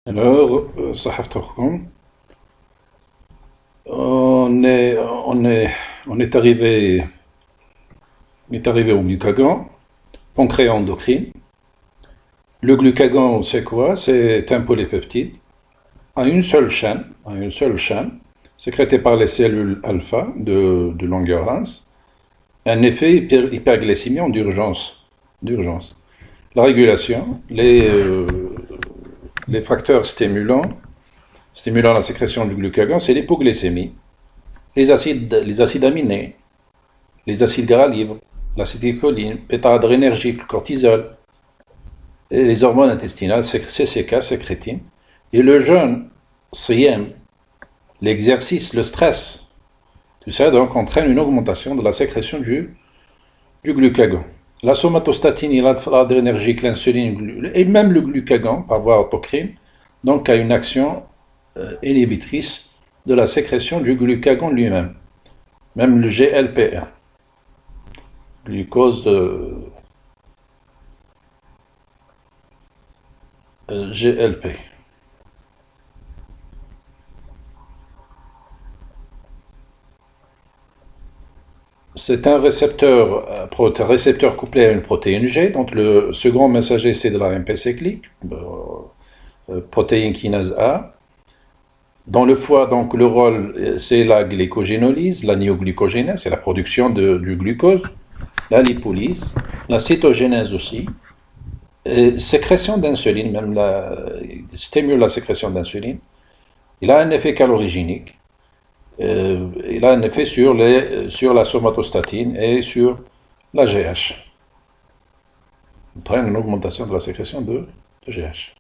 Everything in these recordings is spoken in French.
Alors, صحفتكم. On est, on est, on est arrivé au glucagon, pancréas endocrine. Le glucagon, c'est quoi? C'est un polypeptide à une seule chaîne, sécrété par les cellules alpha de Langerhans. Un effet hyperglycémiant d'urgence. La régulation, les facteurs stimulant la sécrétion du glucagon, c'est l'hypoglycémie, les acides aminés, les acides gras libres, l'acétylcholine, bêta-adrénergique, le cortisol, et les hormones intestinales, CCK, sécrétine, et le jeûne, SIEM, l'exercice, le stress, tout ça donc entraîne une augmentation de la sécrétion du glucagon. La somatostatine et l'adrénergique, l'insuline et même le glucagon par voie autocrine, donc a une action inhibitrice de la sécrétion du glucagon lui-même. Même le GLP1, glucose GLP. C'est un récepteur couplé à une protéine G, donc le second messager c'est de la MP cyclique, protéine kinase A. Dans le foie, donc le rôle c'est la glycogénolyse, la néoglycogénèse, c'est la production du glucose, la lipolyse, la cytogénèse aussi, et sécrétion d'insuline, stimule la sécrétion d'insuline. Il a un effet calorigénique. Il a un effet sur la somatostatine et sur la GH. Il entraîne une augmentation de la sécrétion de GH.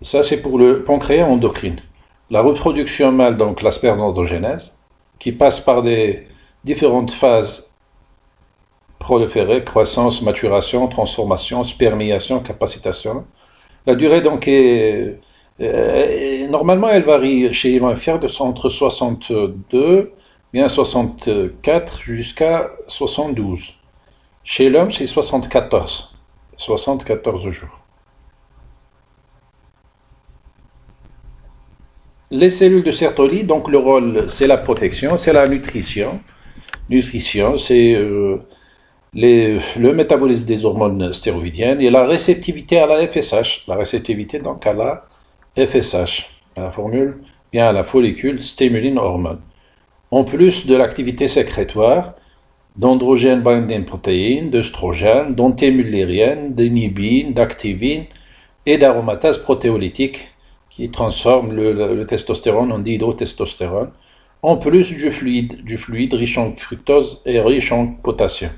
Ça, c'est pour le pancréas endocrine. La reproduction mâle, donc la spermatogénèse, qui passe par des différentes phases proliférées, croissance, maturation, transformation, spermiation, capacitation. La durée, donc, normalement, elle varie chez les mammifères entre 62, bien 64 jusqu'à 72. Chez l'homme, c'est 74. 74 jours. Les cellules de Sertoli, donc le rôle, c'est la protection, c'est la nutrition. Nutrition, c'est le métabolisme des hormones stéroïdiennes et la réceptivité à la FSH. La réceptivité, donc, à la FSH, à la formule, bien à la follicule stimuline hormone. En plus de l'activité sécrétoire d'androgène binding protéine, d'œstrogène, d'antémullérienne, d'inhibine, d'activine et d'aromatase protéolytique qui transforme le testostérone en dihydrotestostérone, en plus du fluide riche en fructose et riche en potassium.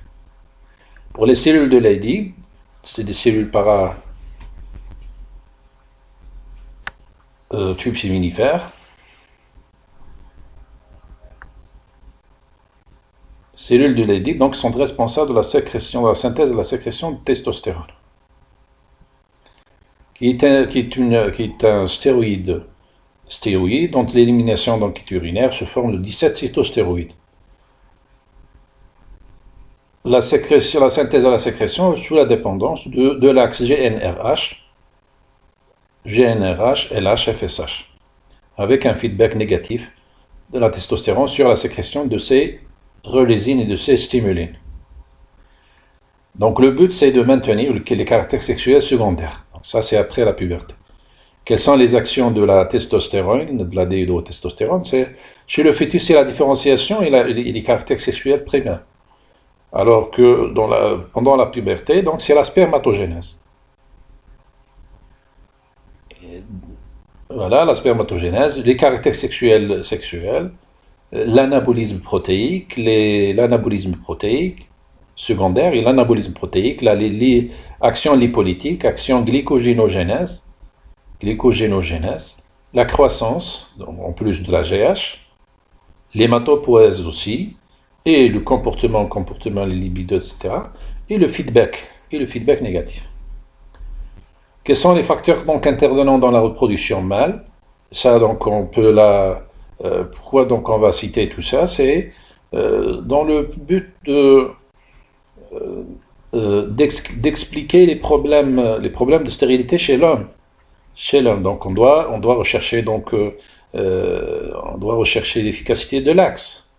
Pour les cellules de Leydig, c'est des cellules tubes séminifères. Cellules de Leydig donc sont responsables de la synthèse de la sécrétion de testostérone, qui est un stéroïde dont l'élimination donc est urinaire se forme de 17 cytostéroïdes. La synthèse à la sécrétion sous la dépendance de l'axe GnRH, LH, FSH, avec un feedback négatif de la testostérone sur la sécrétion de ces relésines et de ces stimulines. Donc le but c'est de maintenir les caractères sexuels secondaires. Donc, ça c'est après la puberté. Quelles sont les actions de la testostérone, de la dihydrotestostérone? Chez le fœtus c'est la différenciation et les caractères sexuels primaires. Alors que pendant la puberté, donc c'est la spermatogénèse. Voilà, la spermatogénèse, les caractères sexuels, l'anabolisme protéique, secondaire et l'anabolisme protéique, action lipolytique, action glycogénogénèse, la croissance, en plus de la GH, l'hématopoïèse aussi, et le comportement, les libidos, etc., et le feedback négatif. Quels sont les facteurs donc intervenant dans la reproduction mâle? Ça donc on peut pourquoi donc on va citer tout ça? C'est dans le but d'expliquer les problèmes de stérilité chez l'homme. Donc on doit rechercher l'efficacité de l'axe.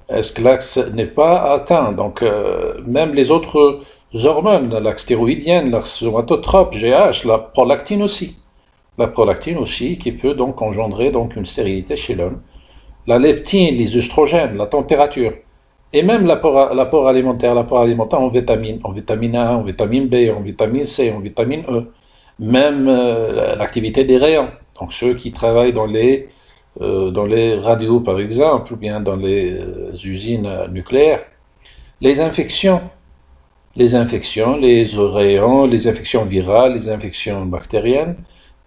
Est-ce que l'axe n'est pas atteint? Donc même les autres hormones, l'axe stéroïdienne, l'axe somatotrope, GH, la prolactine aussi. La prolactine aussi qui peut donc engendrer donc une stérilité chez l'homme. La leptine, les œstrogènes, la température. Et même l'apport alimentaire en vitamine A, en vitamine B, en vitamine C, en vitamine E. Même l'activité des rayons. Donc ceux qui travaillent dans les radios par exemple, ou bien dans les usines nucléaires. Les infections, les rayons, les infections virales, les infections bactériennes,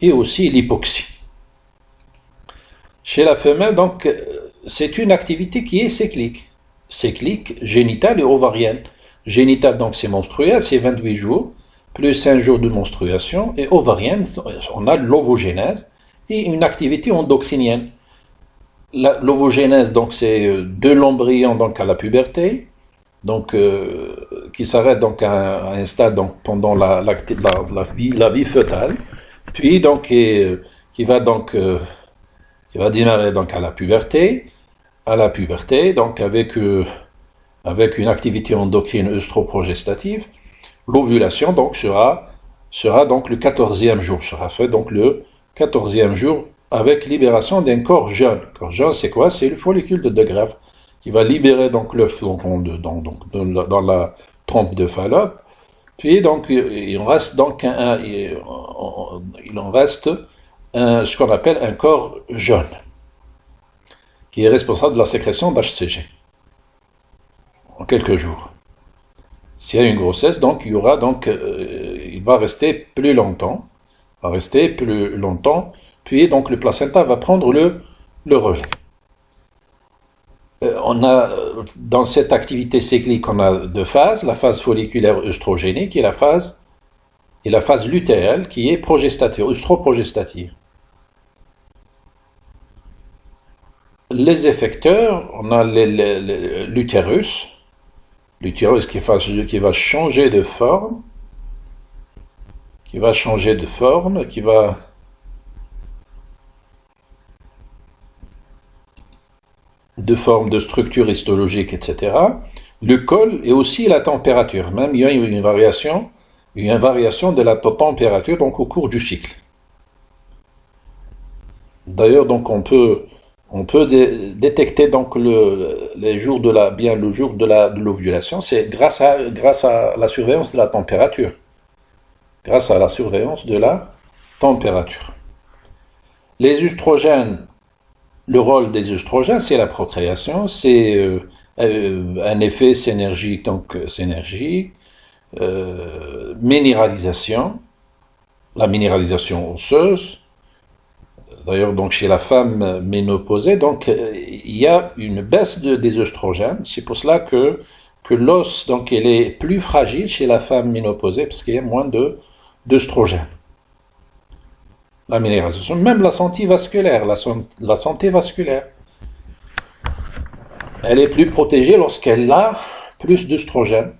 et aussi l'hypoxie. Chez la femelle, donc, c'est une activité qui est cyclique. Cyclique, génitale et ovarienne. Génitale, donc, c'est menstruel, c'est 28 jours, plus 5 jours de menstruation, et ovarienne, on a l'ovogénèse, et une activité endocrinienne. L'ovogénèse, donc, c'est de l'embryon, donc, à la puberté, donc, qui s'arrête, donc, à un stade, donc, pendant la vie fœtale, puis, donc, qui va démarrer, donc, à la puberté, donc avec une activité endocrine œstroprogestative, l'ovulation donc sera donc le 14e jour, sera fait donc le 14e jour avec libération d'un corps jaune. Corps jaune, c'est quoi? C'est le follicule de De Graaf qui va libérer donc l'œuf dans la trompe de Fallope. Puis donc il en reste donc ce qu'on appelle un corps jaune, qui est responsable de la sécrétion d'HCG en quelques jours. S'il y a une grossesse, donc il va rester plus longtemps, puis donc le placenta va prendre le relais. Dans cette activité cyclique, on a deux phases, la phase folliculaire œstrogénique et la phase lutéale qui est progestative, œstroprogestative. Les effecteurs, on a l'utérus qui va changer de forme, de structure histologique, etc. Le col et aussi la température. Même il y a une variation de la température donc au cours du cycle. D'ailleurs, donc on peut détecter donc le jour de l'ovulation, c'est grâce à la surveillance de la température. Les œstrogènes, le rôle des œstrogènes, c'est la procréation, c'est un effet synergique, minéralisation, la minéralisation osseuse. D'ailleurs, donc chez la femme ménopausée, donc il y a une baisse des œstrogènes. C'est pour cela que l'os, donc, elle est plus fragile chez la femme ménopausée parce qu'il y a moins d'œstrogènes. La minéralisation, même la santé vasculaire, elle est plus protégée lorsqu'elle a plus d'œstrogènes.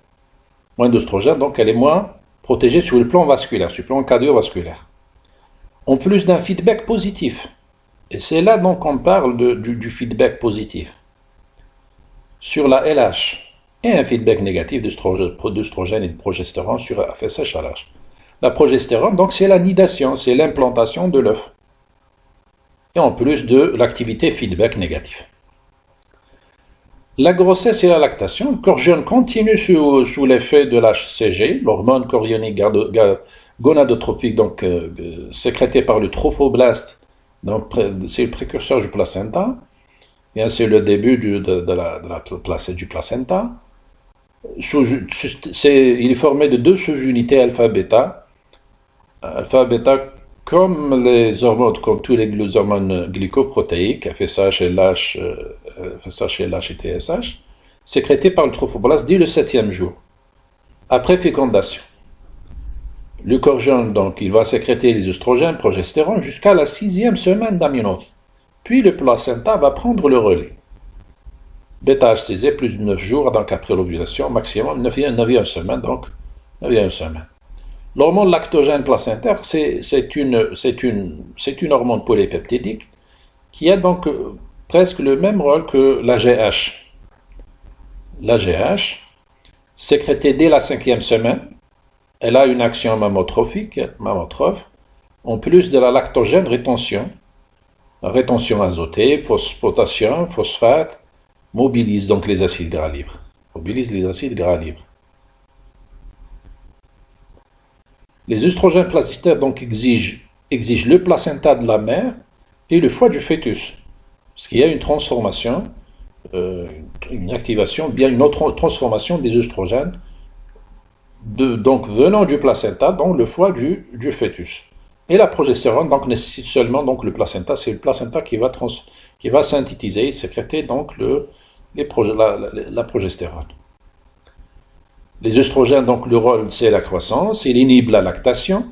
Moins d'œstrogènes, donc elle est moins protégée sur le plan vasculaire, sur le plan cardiovasculaire. En plus d'un feedback positif. Et c'est là donc qu'on parle du feedback positif. Sur la LH, et un feedback négatif d'œstrogène et de progestérone sur la FSH-LH. La progestérone, donc c'est la nidation, c'est l'implantation de l'œuf. Et en plus de l'activité feedback négatif. La grossesse et la lactation, le corps jeune continue sous l'effet de l'HCG, l'hormone chorionique gonadotropique, donc sécrétée par le trophoblaste, donc c'est le précurseur du placenta, c'est le début du placenta. Il est formé de deux sous-unités alpha-bêta. Alpha-bêta comme tous les hormones glycoprotéiques, FSH, LH, et TSH, sécrétées par le trophoblaste dès le 7e jour, après fécondation. Le corps jeune, donc, il va sécréter les œstrogènes, progestérone, jusqu'à la 6e semaine d'aménorrhée. Puis le placenta va prendre le relais. bêta-HCG plus de 9 jours, donc après l'ovulation, maximum 9e semaine, donc 9e semaine. L'hormone lactogène placentaire, c'est une hormone polypeptidique qui a donc presque le même rôle que l'AGH. L'AGH, sécrétée dès la 5e semaine, elle a une action mammotrophique, mammotrophe, en plus de la lactogène rétention azotée, potassium, phosphate, mobilise donc les acides gras libres. Mobilise les acides gras libres. Les œstrogènes placentaires donc exigent le placenta de la mère et le foie du fœtus. Parce qu'il y a une transformation, une activation, bien une autre transformation des œstrogènes donc venant du placenta dans le foie du fœtus. Et la progestérone donc nécessite seulement donc le placenta, c'est le placenta qui va synthétiser et sécréter donc la progestérone. Les œstrogènes, donc le rôle c'est la croissance, il inhibe la lactation,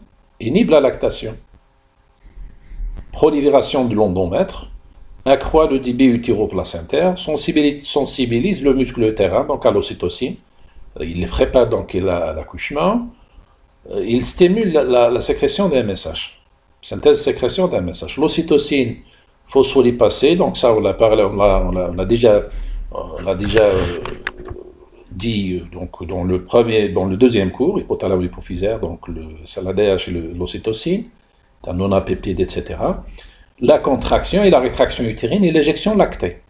prolifération de l'endomètre, accroît le débit utéroplacentaire, sensibilise le muscle utérin, donc à l'ocytocine, il prépare donc l'accouchement, il stimule la sécrétion des MSH, synthèse-sécrétion des MSH. L'ocytocine phospholipasée, donc ça on l'a parlé, on l'a déjà dit donc dans le deuxième cours, hypothalamo hypophysaire, donc c'est l'ADH et l'ocytocine, un nonapeptide, etc. La contraction et la rétraction utérine et l'éjection lactée.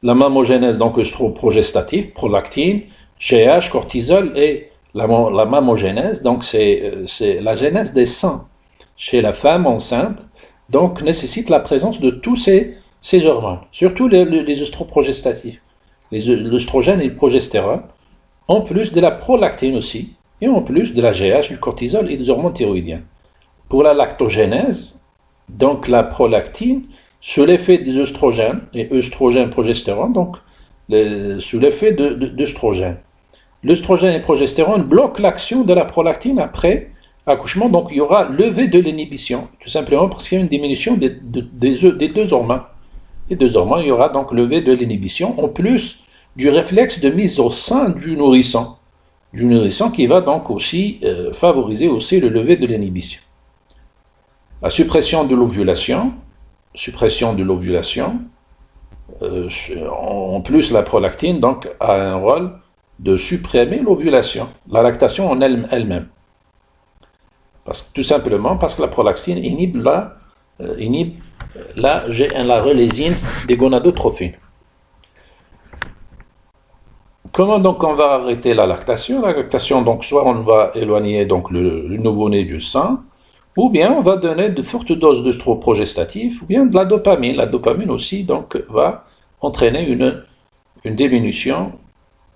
La mammogénèse donc œstroprogestative, prolactine, GH, cortisol et la mammogénèse, donc c'est la genèse des seins chez la femme enceinte, donc nécessite la présence de tous ces hormones, surtout les œstroprogestatifs, l'œstrogène et le progestérone, en plus de la prolactine aussi, et en plus de la GH, du cortisol et des hormones thyroïdiennes. Pour la lactogénèse, donc la prolactine, sous l'effet des œstrogènes, et œstrogène, progestérone, donc sous l'effet d'œstrogène. L'œstrogène et la progestérone bloquent l'action de la prolactine après accouchement, donc il y aura levée de l'inhibition, tout simplement parce qu'il y a une diminution des deux hormones. Les deux hormones, il y aura donc levée de l'inhibition, en plus du réflexe de mise au sein du nourrisson qui va donc aussi favoriser aussi le lever de l'inhibition. La suppression de l'ovulation, en plus la prolactine donc a un rôle de supprimer l'ovulation, la lactation en elle-même. Tout simplement parce que la prolactine inhibe la relésine des gonadotrophines. Comment donc on va arrêter la lactation? La lactation, donc soit on va éloigner donc le nouveau-né du sein, ou bien on va donner de fortes doses d'œstroprogestatifs, ou bien de la dopamine. La dopamine aussi donc va entraîner une diminution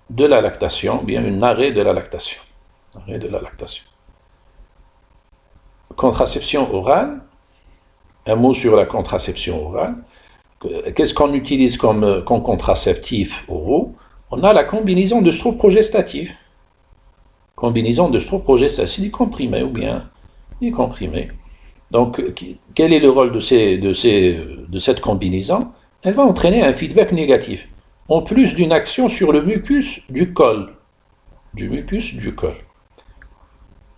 de la lactation, ou bien un arrêt de la lactation. Contraception orale. Un mot sur la contraception orale. Qu'est-ce qu'on utilise comme contraceptifs oraux? On a la combinaison d'œstroprogestatifs. C'est des comprimés ou bien des comprimés. Donc, quel est le rôle de cette combinaison? Elle va entraîner un feedback négatif, en plus d'une action sur le mucus du col.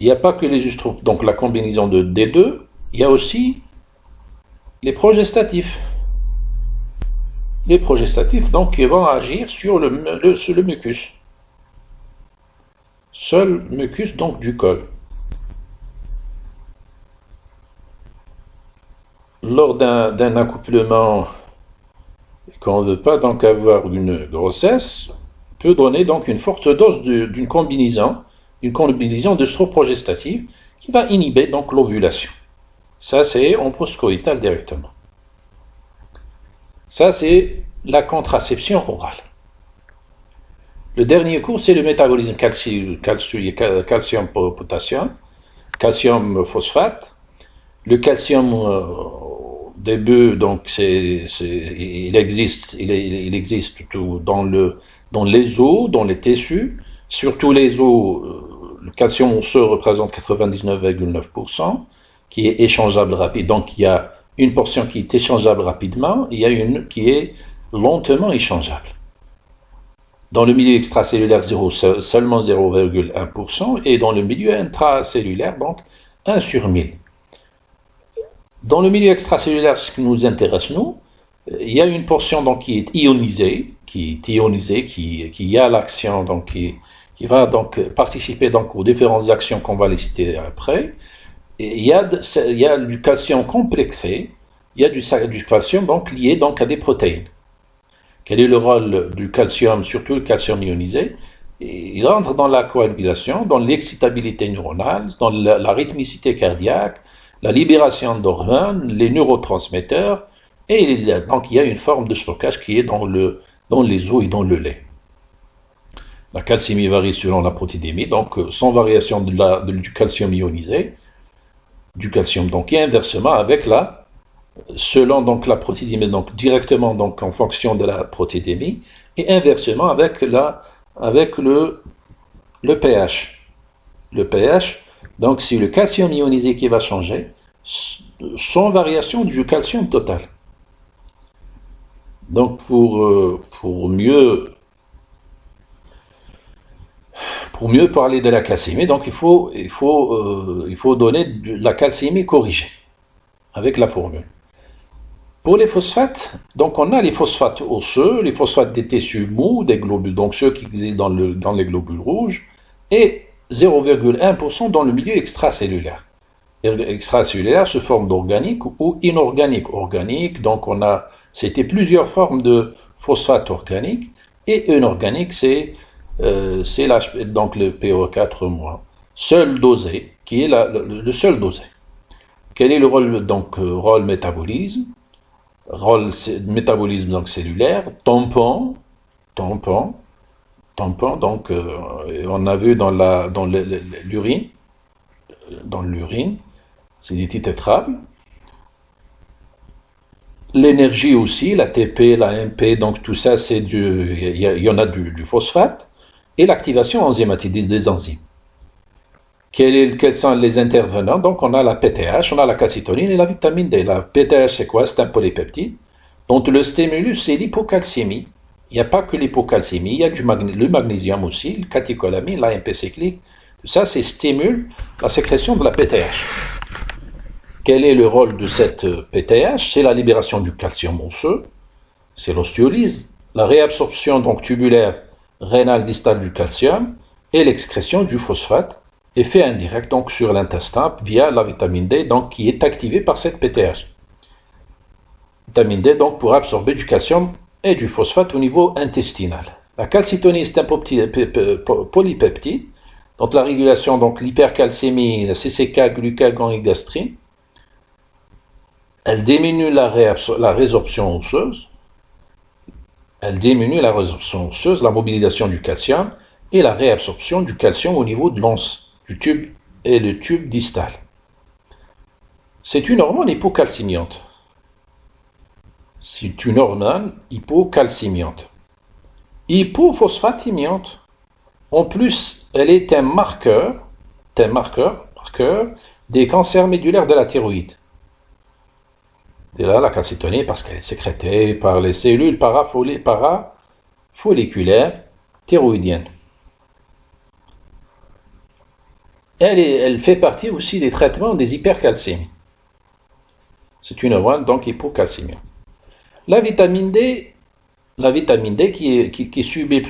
Il n'y a pas que les donc la combinaison des deux, il y a aussi les progestatifs. Les progestatifs, donc, ils vont agir sur le mucus. Seul mucus, donc, du col. Lors d'un accouplement, qu'on ne veut pas donc avoir une grossesse, peut donner donc une forte dose d'une combinaison d'œstroprogestative qui va inhiber donc l'ovulation. Ça, c'est en postcoïtal directement. Ça, c'est la contraception orale. Le dernier cours, c'est le métabolisme calcium-potassium, calcium-phosphate. Le calcium des bœufs, donc il existe tout dans les os, dans les tissus, surtout les os. Le calcium osseux représente 99,9%, qui est échangeable rapide. Donc il y a une portion qui est échangeable rapidement, il y a une qui est lentement échangeable. Dans le milieu extracellulaire, seulement 0,1%, et dans le milieu intracellulaire, donc 1 sur 1000. Dans le milieu extracellulaire, ce qui nous intéresse, nous, il y a une portion donc, qui est ionisée, qui a l'action, donc qui va donc participer donc, aux différentes actions qu'on va les citer après. Et il y a du calcium complexé, il y a du calcium donc, lié donc, à des protéines. Quel est le rôle du calcium, surtout le calcium ionisé? Il entre dans la coagulation, dans l'excitabilité neuronale, dans la rythmicité cardiaque, la libération d'hormones, les neurotransmetteurs, et donc il y a une forme de stockage qui est dans les os et dans le lait. La calcémie varie selon la protéidémie, donc sans variation du calcium ionisé, du calcium donc et inversement avec selon donc la protéidémie, donc directement donc en fonction de la protéidémie, et inversement avec le pH. Le pH, donc c'est le calcium ionisé qui va changer, sans variation du calcium total. Donc pour mieux parler de la calcémie, donc il faut donner de la calcémie corrigée avec la formule. Pour les phosphates, donc on a les phosphates osseux, les phosphates des tissus mous, des globules, donc ceux qui existent dans les globules rouges, et 0,1% dans le milieu extracellulaire. Extracellulaire se forme d'organique ou inorganique. Organique, donc c'était plusieurs formes de phosphate organique, et inorganique, c'est donc le PO4-, seul dosé, qui est le seul dosé. Quel est le rôle, donc, rôle métabolisme? Rôle métabolisme donc cellulaire, tampon, donc on a vu dans l'urine, c'est des tétrables. L'énergie aussi, l'ATP, l'AMP, donc tout ça, il y en a du phosphate, et l'activation enzymatique des enzymes. Quels sont les intervenants? Donc on a la PTH, on a la calcitonine et la vitamine D. La PTH c'est quoi? C'est un polypeptide. Donc le stimulus c'est l'hypocalcémie. Il n'y a pas que l'hypocalcémie, il y a le magnésium aussi, le catécholamine, l'AMP cyclique. Tout ça c'est stimule la sécrétion de la PTH. Quel est le rôle de cette PTH? C'est la libération du calcium osseux, c'est l'ostéolyse, la réabsorption donc tubulaire rénale distale du calcium et l'excrétion du phosphate. Effet indirect donc sur l'intestin via la vitamine D donc qui est activée par cette PTH. Vitamine D donc pour absorber du calcium et du phosphate au niveau intestinal. La calcitonine c'est un polypeptide, donc la régulation donc l'hypercalcémie, la CCK, glucagon et gastrine. Elle diminue la résorption osseuse. Elle diminue la résorption osseuse, la mobilisation du calcium et la réabsorption du calcium au niveau de l'once du tube et le tube distal. C'est une hormone hypocalcémiante. C'est une hormone hypocalcémiante. Hypophosphatémiante. En plus, elle est un marqueur des cancers médulaires de la thyroïde. Et là, la calcitonine, parce qu'elle est sécrétée par les cellules parafolliculaires thyroïdiennes. Elle fait partie aussi des traitements des hypercalcémies. C'est une hormone donc hypocalcémique. La vitamine D qui subit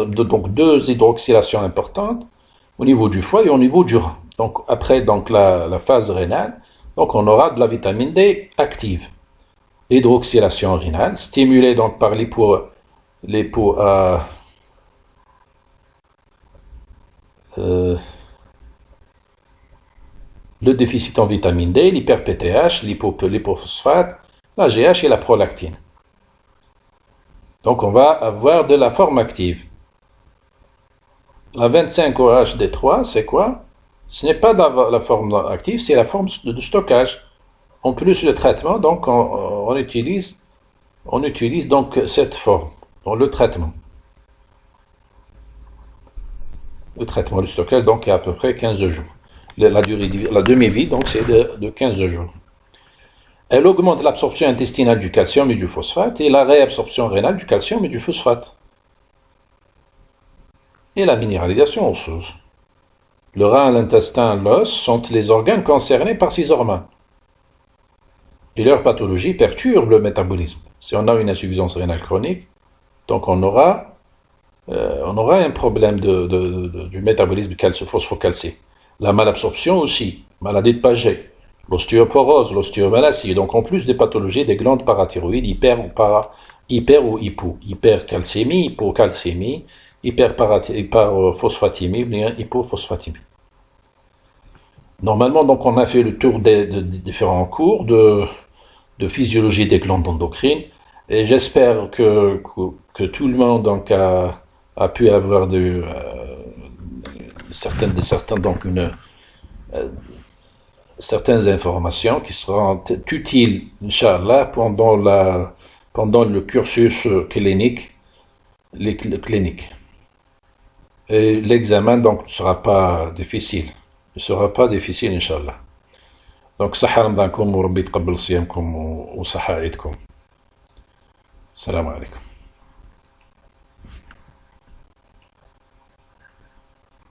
donc deux hydroxylations importantes au niveau du foie et au niveau du rein. Donc après donc la phase rénale, donc on aura de la vitamine D active. Hydroxylation rénale stimulée donc par le déficit en vitamine D, l'hyper-PTH, l'hypophosphate, la GH et la prolactine. Donc on va avoir de la forme active. La 25-OHD3, c'est quoi? Ce n'est pas la forme active, c'est la forme de stockage. En plus le traitement, donc on utilise donc cette forme dans le traitement. Le traitement du stockage donc est à peu près 15 jours. La demi-vie, donc c'est de 15 jours. Elle augmente l'absorption intestinale du calcium et du phosphate et la réabsorption rénale du calcium et du phosphate. et la minéralisation osseuse. Le rein, l'intestin, l'os sont les organes concernés par ces hormones. Et leur pathologie perturbe le métabolisme. Si on a une insuffisance rénale chronique, donc on aura un problème du métabolisme phosphocalcique. La malabsorption aussi, maladie de Paget, l'ostéoporose, l'ostéomalacie. Donc en plus des pathologies des glandes parathyroïdes, hyper ou hypercalcémie, hypocalcémie, hyperphosphatémie, bien hypophosphatémie. Normalement, donc, on a fait le tour des différents cours de physiologie des glandes endocrines, et j'espère que tout le monde donc, a pu avoir certaines informations qui seront utiles, Inch'Allah, pendant le cursus clinique. Et l'examen donc ne sera pas difficile. Ne sera pas difficile, Inch'Allah. Donc, صحة رمضانكم وربي يتقبل صيامكم وصحة عيدكم. السلام عليكم.